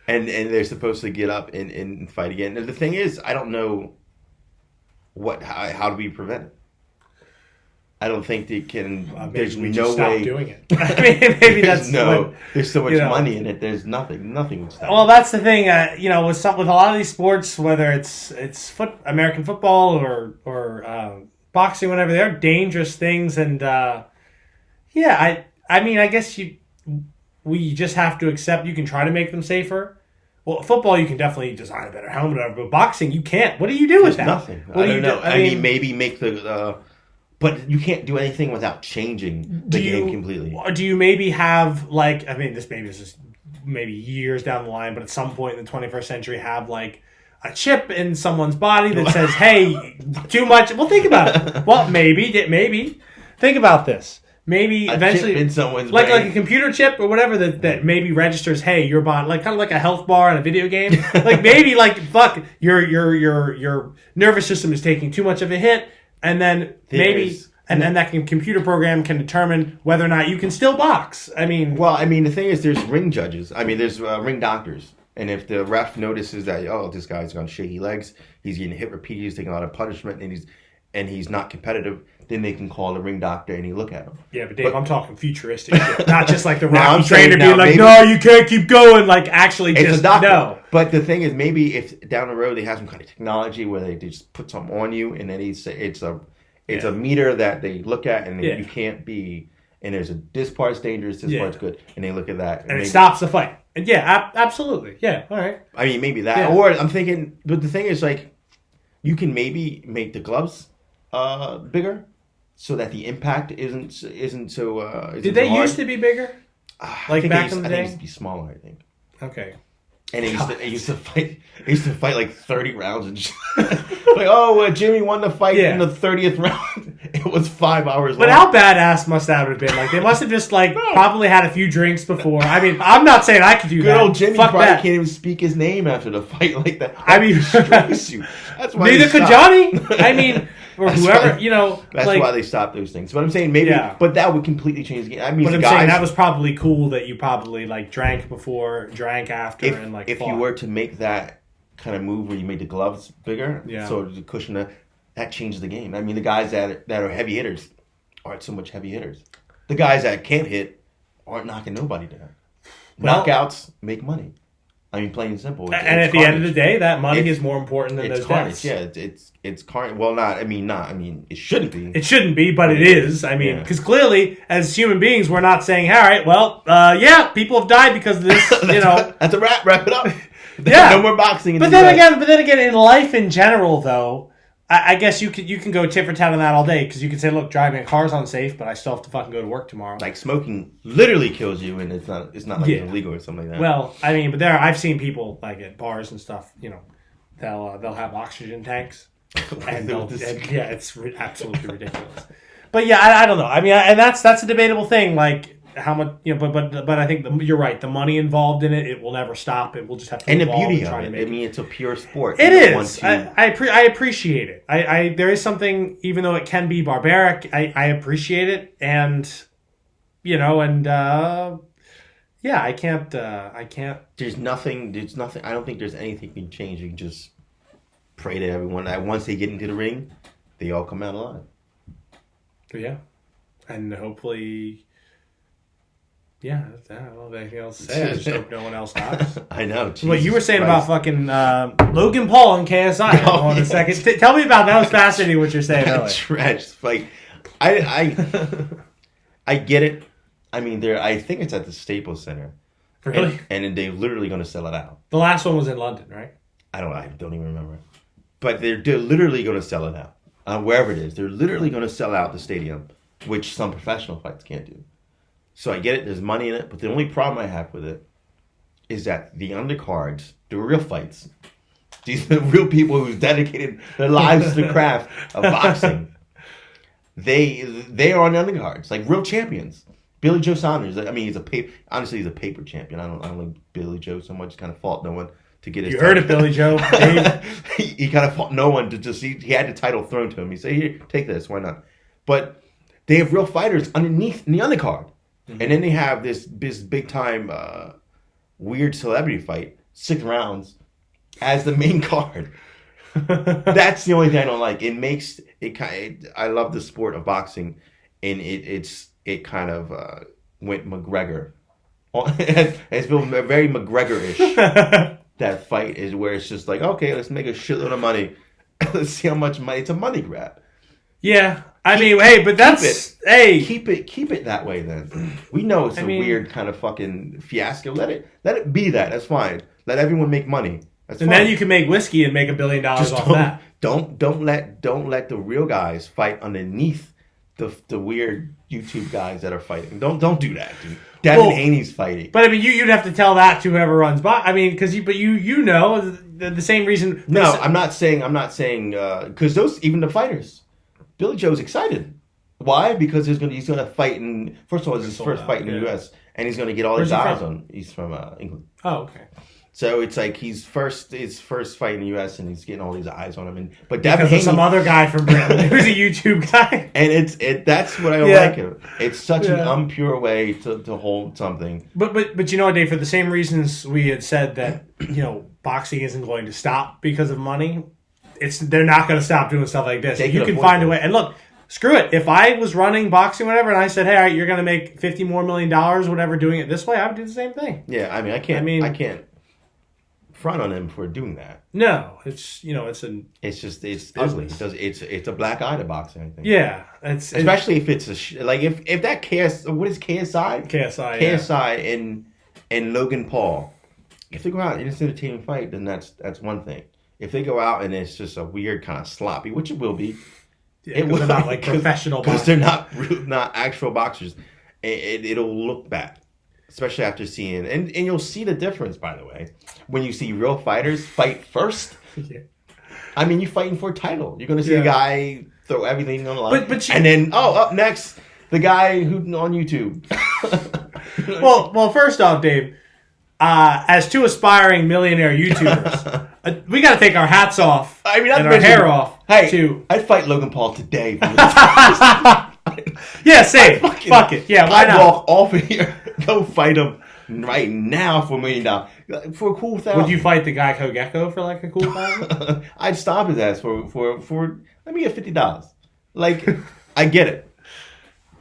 And they're supposed to get up and fight again. And the thing is, I don't know how to be prevented. I don't think they can. There's no way. Stop doing it. I mean, maybe that's there's so much money in it. There's nothing would stop. Well, that's the thing. With a lot of these sports, whether it's American football or boxing, whatever, they are dangerous things. And I mean, I guess we just have to accept you can try to make them safer. Well, football, you can definitely design a better helmet, but boxing, you can't. What do you do with that? Nothing. I don't know. I mean, maybe make but you can't do anything without changing the game completely. Do you maybe have, this is just maybe years down the line, but at some point in the 21st century have, a chip in someone's body that says, hey, too much. Well, think about it. Well, maybe. Think about this. Maybe eventually, chip in someone's brain. Like a computer chip or whatever that maybe registers, hey, your body, kind of like a health bar in a video game. Maybe fuck, your nervous system is taking too much of a hit, and then then that computer program can determine whether or not you can still box. I mean, the thing is, there's ring judges. I mean, there's ring doctors, and if the ref notices that this guy's got shaky legs, he's getting hit repeatedly, he's taking a lot of punishment, and he's not competitive, then they can call the ring doctor and he look at him. Yeah, but Dave, I'm talking futuristic shit. Not just the Rocky trainer being no, you can't keep going. Actually just, no. But the thing is, maybe if down the road they have some kind of technology where they just put something on you and then it's a meter that they look at and you can't be, and there's this part's dangerous, this part's good, and they look at that. And it stops the fight. And absolutely. Yeah, all right. I mean, maybe that. Yeah. Or I'm thinking, but the thing is, you can maybe make the gloves bigger, so that the impact isn't so. Did they used to be bigger? Back in the day, I think it used to be smaller. I think. Okay. And they used to fight 30 rounds and Jimmy won the fight in the 30th round. It was 5 hours. But how badass must that have been? They must have just probably had a few drinks before. I mean, I'm not saying I could do that. Good old Jimmy probably can't even speak his name after the fight like that. I mean, That's why neither could Johnny. I mean, or whoever, you know. That's why they stopped those things. But I'm saying maybe, but that would completely change the game. I mean, but I'm saying that was probably cool that you probably like drank before, drank after, and like. If you were to make that kind of move where you made the gloves bigger, so the cushion, that changes the game. I mean, the guys that are heavy hitters aren't so much heavy hitters. The guys that can't hit aren't knocking nobody down. Knockouts make money. I mean, plain and simple. And at the end of the day, that money is more important than those carnage. Deaths. Yeah, it's carnage. Well, not. I mean, it shouldn't be. It shouldn't be, but it is. I mean, because clearly, as human beings, we're not saying, all right, well, people have died because of this. You know, that's a wrap. Wrap it up. Yeah, no more boxing. But then again, in life in general, though, I guess you can go tit for tat on that all day because you can say, look, driving a car's unsafe, but I still have to fucking go to work tomorrow. Like smoking literally kills you, and it's not like it's illegal or something like that. Well, I mean, but I've seen people like at bars and stuff. You know, they'll have oxygen tanks, and it's absolutely ridiculous. But yeah, I don't know. I mean, and that's a debatable thing. Like how much, but I think you're right. The money involved in it will never stop. It will just have to. And the beauty of it. I mean, it's a pure sport. It is. I appreciate it. I there is something, even though it can be barbaric. I appreciate it, and I can't. There's nothing. I don't think there's anything you can change. You can just pray to everyone that once they get into the ring, they all come out alive. Yeah, and hopefully. Yeah, I don't have anything else to say. I just hope no one else dies. I know. What you were saying about fucking Logan Paul and KSI. Hold on a second. Tell me about that. That was fascinating what you're saying earlier. Trash. Like, I get it. I mean, I think it's at the Staples Center. Really? And they're literally going to sell it out. The last one was in London, right? I don't even remember. But they're literally going to sell it out. Wherever it is. They're literally going to sell out the stadium, which some professional fights can't do. So I get it, there's money in it, but the only problem I have with it is that the undercards, the real fights, these are real people who've dedicated their lives to the craft of boxing. They are on the undercards, like real champions. Billy Joe Saunders, I mean, he's a paper champion. I don't like Billy Joe so much, kind of fought no one to get his title. Heard it, Billy Joe. he kind of fought no one to just, he had the title thrown to him. He said, here, take this, why not? But they have real fighters underneath in the undercard. Mm-hmm. And then they have this big time weird celebrity fight, 6 rounds, as the main card. That's the only thing I don't like. It makes it I love the sport of boxing, and it kind of went McGregor. It's been very McGregor-ish. That fight is where it's just like, okay, let's make a shitload of money. Let's see how much money. It's a money grab. Yeah. Keep it that way then. We know it's a weird kind of fucking fiasco. Let it be that. That's fine. Let everyone make money. That's fine. Then you can make whiskey and make $1 billion off that. Don't let the real guys fight underneath the weird YouTube guys that are fighting. Don't do that, dude. Devin Haney's fighting. But I mean, you'd have to tell that to whoever runs by. I mean, because you know the same reason. No, I'm not saying because even the fighters. Billy Joe's excited. Why? Because he's gonna fight in. First of all, it's his first fight in the U.S. and he's gonna get all his eyes on. He's from England. Oh, okay. So it's like his first fight in the U.S. and he's getting all these eyes on him. But Devin Haney, some other guy from Britain who's a YouTube guy. And that's what I don't like him. It's such an impure way to hold something. But you know what, Dave? For the same reasons we had said that boxing isn't going to stop because of money. They're not going to stop doing stuff like this. You can find a way. And look, screw it. If I was running boxing, whatever, and I said, "Hey, all right, you're going to make $50 more million, whatever, doing it this way," I would do the same thing. Yeah, I can't front on him for doing that. No, it's it's ugly. It's a black eye to boxing. I think. Yeah, especially if it's if that what is KSI? KSI and Logan Paul. If they go out and it's an entertaining fight, then that's one thing. If they go out and it's just a weird kind of sloppy, which it will be, it will not like professional because they're not actual boxers. It'll look bad, especially after seeing and you'll see the difference. By the way, when you see real fighters fight first, I mean you're fighting for a title. You're going to see a guy throw everything on the line, and then up next the guy who on YouTube. well, first off, Dave. As 2 aspiring millionaire YouTubers, we got to take our hats off and our hair off Hey, I'd fight Logan Paul today. Yeah, same. Fuck it. Yeah, why not? I'd walk off of here, go fight him right now for $1 million. For a cool $1,000. Would you fight the Geico Gecko for like a cool $1,000? I'd stop his ass for let me get $50. Like, I get it.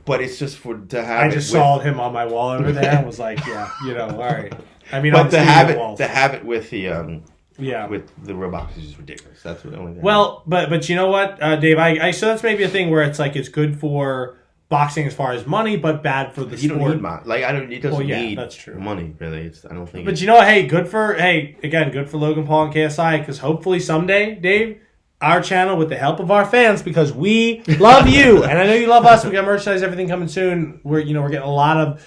But it's just to have I just saw him on my wall over there and was like, yeah, all right. I mean, but to have it with the with the Roblox is just ridiculous. That's the only thing. Well, but you know what, Dave? So that's maybe a thing where it's like it's good for boxing as far as money, but bad for the sport. You don't need money. Like it doesn't need that's true. Money really. I don't think. But you know what? Hey, good for Logan Paul and KSI, because hopefully someday, Dave, our channel with the help of our fans, because we love you and I know you love us. We got merchandise, everything coming soon. We're getting a lot of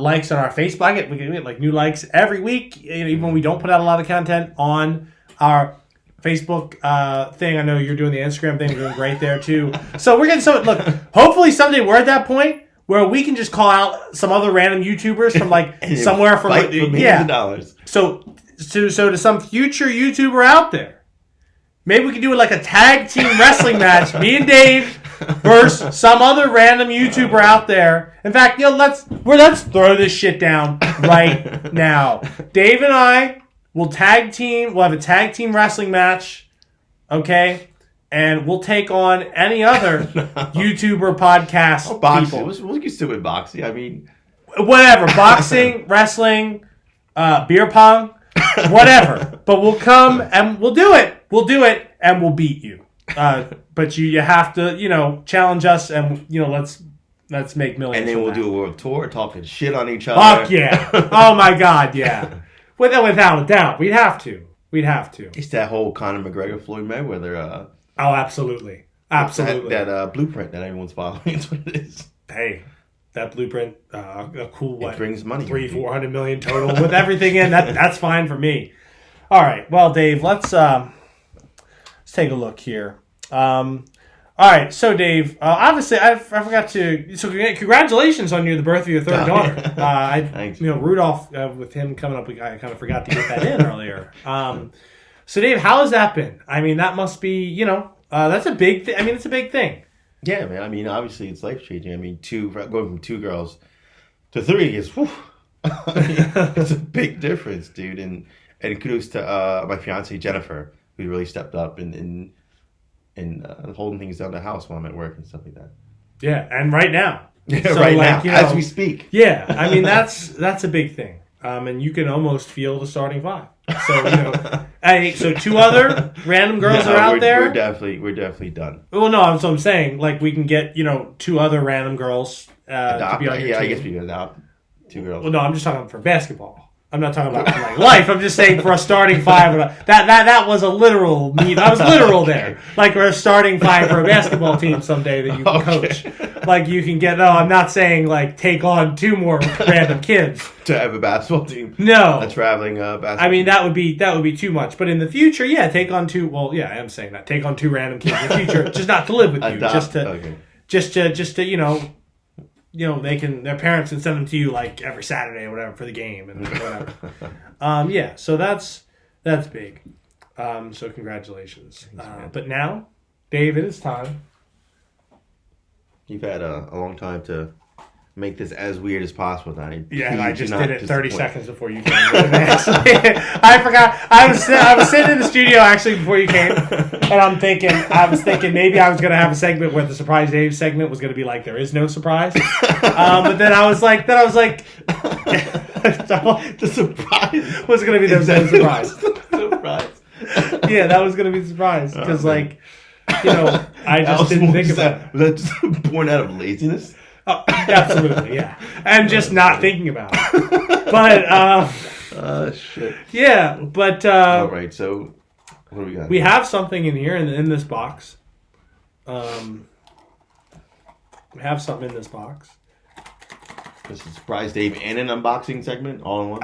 likes on our Facebook. We get like new likes every week, even when we don't put out a lot of content on our Facebook thing. I know you're doing the Instagram thing. You're doing great there too. So we're getting look, hopefully someday we're at that point where we can just call out some other random YouTubers from like somewhere from millions of dollars. So to some future YouTuber out there, maybe we could do like a tag team wrestling match, me and Dave versus some other random YouTuber out there. In fact, let's throw this shit down right now. Dave and I will tag team. We'll have a tag team wrestling match, okay? And we'll take on any other YouTuber podcast boxing. We'll get stupid boxing. I mean, whatever. Boxing, wrestling, beer pong, whatever. But we'll come and we'll do it. We'll do it and we'll beat you. But you have to, challenge us and, let's make millions. And then we'll do a world tour talking shit on each other. Fuck yeah. Oh my God, yeah. Without a doubt. We'd have to. It's that whole Conor McGregor, Floyd Mayweather. Oh, absolutely. Absolutely. That blueprint that everyone's following is what it is. Hey, that blueprint, a cool, it brings money. $300-400 million total with everything in. That's fine for me. All right. Well, Dave, let's take a look here. All right. So, Dave, obviously, I forgot to. So, congratulations on the birth of your third daughter. Thanks. Rudolph, with him coming up, I kind of forgot to get that in earlier. So, Dave, how has that been? I mean, that must be, that's a big thing. I mean, it's a big thing. Yeah, man. I mean, obviously, it's life changing. I mean, going from 2 girls to 3 is, whew. It's a big difference, dude. And kudos to my fiance Jennifer, who really stepped up and holding things down the house while I'm at work and stuff like that. Yeah, and right now. Yeah, so right now, as we speak. Yeah, I mean that's a big thing. And you can almost feel the starting 5. So hey, so 2 other random girls are out there. We're definitely done. Well, no, that's what I'm saying. Like we can get 2 other random girls to be on your team. I guess we can adopt 2 girls. Well, no, I'm just talking for basketball. I'm not talking about like life. I'm just saying for a starting 5. That was a literal mean. I was literal there. Like we're a starting 5 for a basketball team someday that you can coach. Like you can get. No, I'm not saying like take on 2 more random kids to have a basketball team. No, a traveling basketball. I mean that would be too much. But in the future, yeah, take on 2. Well, yeah, I am saying that. Take on 2 random kids in the future, just not to live with you, just to their parents can send them to you like every Saturday or whatever for the game and whatever. Yeah, so that's big. So congratulations. But now, Dave, it is time. You've had a long time to make this as weird as possible, Donnie. Yeah, and I just did it 30 seconds before you came. I forgot. I was sitting in the studio actually before you came, and I was thinking maybe I was going to have a segment where the surprise Dave segment was going to be like there is no surprise. But then I was like, the surprise was going to be there's no surprise. Surprise. Yeah, that was going to be the surprise because I just didn't think about it. Was that just born out of laziness? Oh, absolutely, yeah. And just not thinking about it. But, shit. Yeah, but... all right, so what do we got? We have something in here in this box. We have something in this box. This is Surprise Dave and an unboxing segment all in one?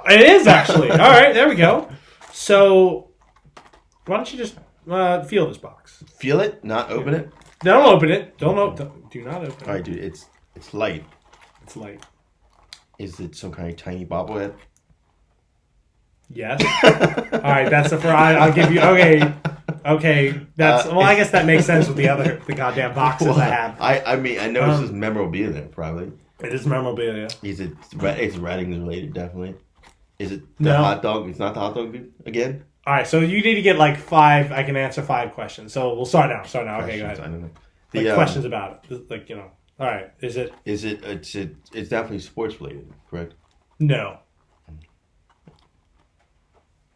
It is, actually. All right, there we go. So, why don't you just feel this box? Feel it, not open it? Don't open it. Do not open it. All right, dude, it's light. It's light. Is it some kind of tiny bobblehead? Yes. All right, that's the first. I'll give you. Okay, Okay, that's I guess that makes sense with the goddamn boxes I have. I mean, I know it's just memorabilia, probably. It is memorabilia. It's Reddings related, definitely. Is it the hot dog? It's not the hot dog again? All right, so you need to get like 5. I can answer 5 questions. So we'll start now. Okay, go ahead. I don't know. Questions about it, like All right, is it? It's definitely sports related, correct? No.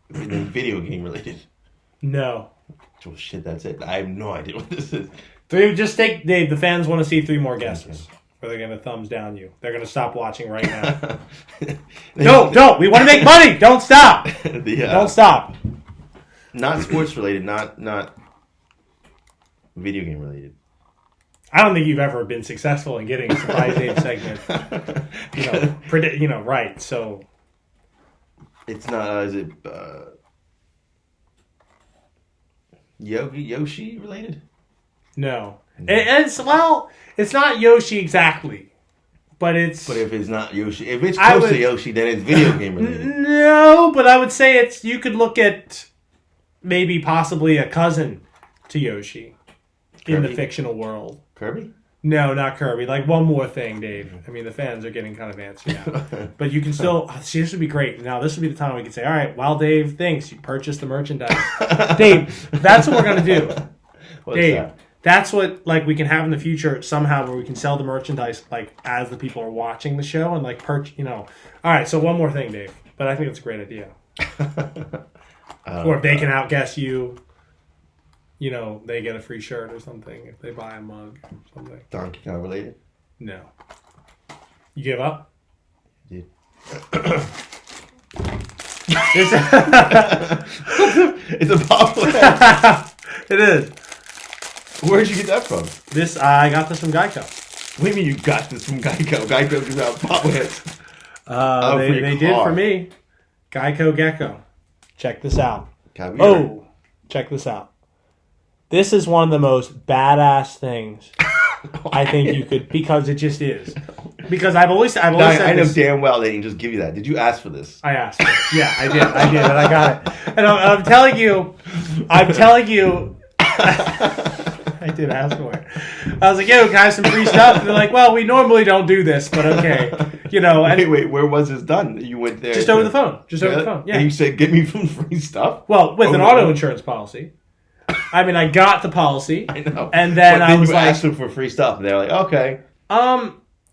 Video game related. No. Oh shit, that's it. I have no idea what this is. Just take Dave. The fans want to see 3 more guesses. Or they're gonna thumbs down you. They're gonna stop watching right now. Don't. We want to make money. Don't stop. Don't stop. Not sports related. Not video game related. I don't think you've ever been successful in getting a surprise Dave segment. Right? So it's not. Is it Yoshi related? No. It's not Yoshi exactly, but it's. But if it's not Yoshi, if it's close to Yoshi, then it's video game related. No, but I would say it's. You could look at maybe possibly a cousin to Yoshi in the fictional world. Kirby? No, not Kirby. Like one more thing, Dave. I mean, the fans are getting kind of antsy now, but you can still. See, this would be great. Now, this would be the time we can say, "All right, while Dave thinks, you purchase the merchandise." Dave, that's what we're gonna do. Dave. That? That's what we can have in the future somehow where we can sell the merchandise as the people are watching the show and All right, so one more thing, Dave. But I think it's a great idea. Or if they can outguess you, they get a free shirt or something if they buy a mug or something. Donkey Kong related? No. You give up? Yeah. It's a bobblehead. It is. Where'd you get that from? I got this from Geico. What do you mean you got this from Geico? Geico gives out bobbleheads. They did for me. Geico Gecko. Check this out. Check this out. This is one of the most badass things I think you could, because it just is. Because I've always said I know damn well they didn't just give you that. Did you ask for this? I asked for it. Yeah, I did, and I got it. And I'm telling you. I did ask for it. I was like, "Yo, can I have some free stuff?" And they're like, "Well, we normally don't do this, but okay." And wait, where was this done? You went there over the phone. Over the phone. Yeah. And you said, "Give me some free stuff." Well, with an auto insurance policy. I mean, I got the policy. I know. And then I was asked them for free stuff. And they're like, "Okay."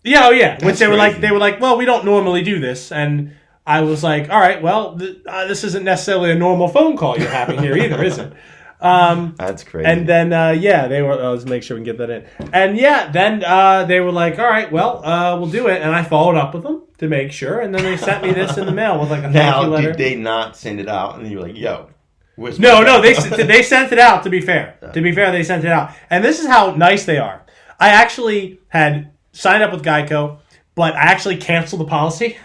Yeah. Which they were like, "Well, we don't normally do this," and I was like, "All right, well, this isn't necessarily a normal phone call you're having here either, is it?" That's crazy. And then, they were, let's make sure we can get that in. And then they were like, all right, well, we'll do it. And I followed up with them to make sure. And then they sent me this in the mail with a thank you letter. Did they not send it out? And you were like, yo. No, they sent it out, to be fair. To be fair, they sent it out. And this is how nice they are. I actually had signed up with Geico, but I actually canceled the policy.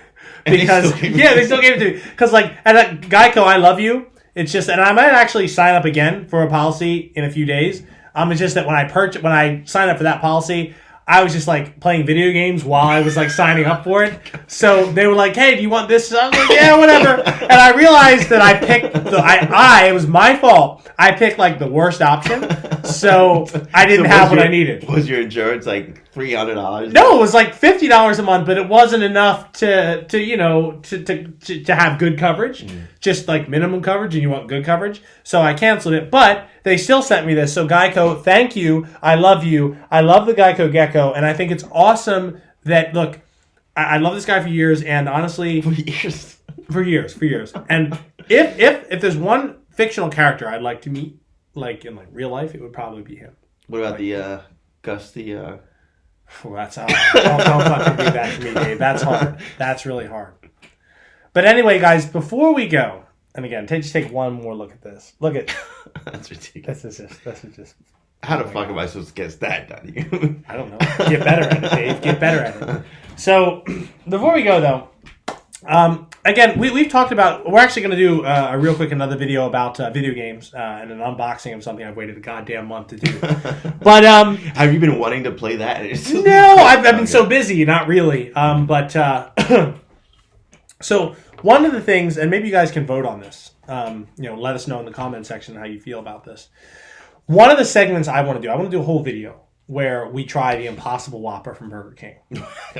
Because, they still gave it to me. Because, at Geico, I love you. It's just, and I might actually sign up again for a policy in a few days. It's just that when I signed up for that policy, I was just playing video games while I was signing up for it. So they were like, "Hey, do you want this?" I was like, "Yeah, whatever." And I realized that I picked it was my fault. I picked the worst option, so I didn't have what I needed. Was your insurance $300? No, it was $50 a month, but it wasn't enough to have good coverage. Just minimum coverage, and you want good coverage. So I canceled it, but they still sent me this. So Geico, thank you. I love you. I love the Geico Gecko, and I think it's awesome that, look, I love this guy for years, and honestly... For years. And if there's one fictional character I'd like to meet, in real life, it would probably be him. What about the Gusty... Well, that's hard. Don't fucking do that to me, Dave. That's hard. That's really hard. But anyway, guys, before we go, and again, just take one more look at this. Look at... That's ridiculous. This is just... How the fuck am I supposed to get that done? I don't know. Get better at it, Dave. Get better at it. So, before we go, though, again, we've talked about... We're actually going to do another video about video games and an unboxing of something I've waited a goddamn month to do. But... have you been wanting to play that? No, I've been so busy. Not really. So, one of the things, and maybe you guys can vote on this, Let us know in the comment section how you feel about this. One of the segments I want to do a whole video where we try the Impossible Whopper from Burger King.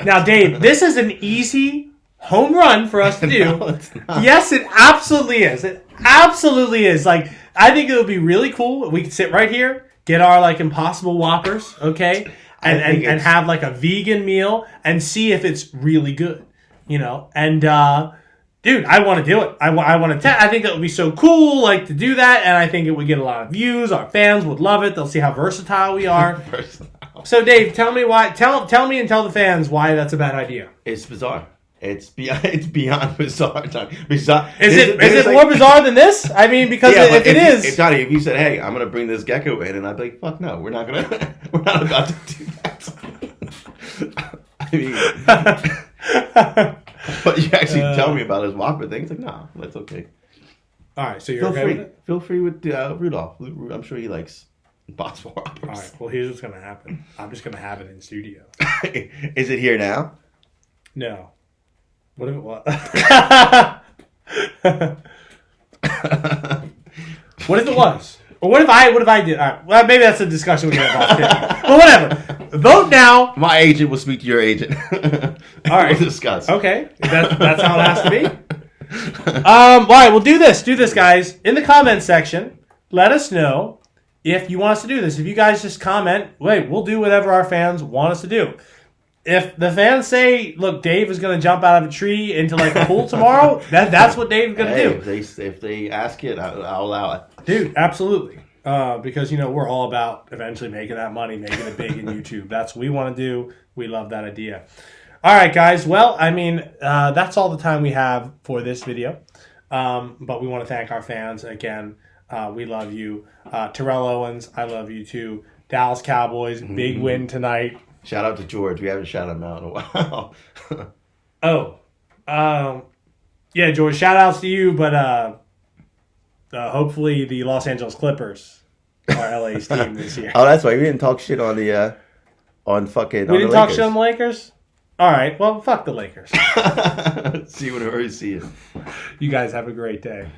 Now, Dave, this is an easy home run for us to do. No, it's not. Yes, it absolutely is. It absolutely is. Like, I think it would be really cool. We could sit right here, get our like Impossible Whoppers, okay, and have like a vegan meal and see if it's really good, And dude, I want to do it. I want to. I think that would be so cool, like to do that, and I think it would get a lot of views. Our fans would love it. They'll see how versatile we are. So, Dave, tell me why. Tell me and tell the fans why that's a bad idea. It's bizarre. It's beyond bizarre. Bizarre. Is it more bizarre than this? I mean, because if Johnny, if you said, "Hey, I'm going to bring this gecko in," and I'd be like, "Fuck no, we're not about to do that." I mean, but you actually tell me about his Whopper thing. It's like, no, that's okay. All right, so you're okay with it? Feel free with Rudolph. I'm sure he likes Impossible Whoppers. All right, well, here's what's going to happen. I'm just going to have it in studio. Is it here now? No. What if it was? What if it was? Or what if I did? All right, well, maybe that's a discussion we can have off. But whatever. Vote now. My agent will speak to your agent. All right. We'll discuss. Okay. That's how it has to be. All right, we'll do this. Do this, guys. In the comments section, let us know if you want us to do this. If you guys just comment, we'll do whatever our fans want us to do. If the fans say, look, Dave is going to jump out of a tree into like a pool tomorrow, that's what Dave's going to do. If they ask it, I'll allow it. Dude, absolutely. Because, we're all about eventually making that money, making it big in YouTube. That's what we want to do. We love that idea. All right, guys. Well, I mean, that's all the time we have for this video. But we want to thank our fans again. We love you. Terrell Owens, I love you too. Dallas Cowboys, big win tonight. Shout out to George. We haven't shouted him out in Oh. a while. Yeah, George, shout outs to you, but hopefully the Los Angeles Clippers are LA's team this year. Oh, that's right. We didn't talk shit on the fucking. We didn't talk shit on the Lakers? All right. Well, fuck the Lakers. See you whenever you see you. You guys have a great day.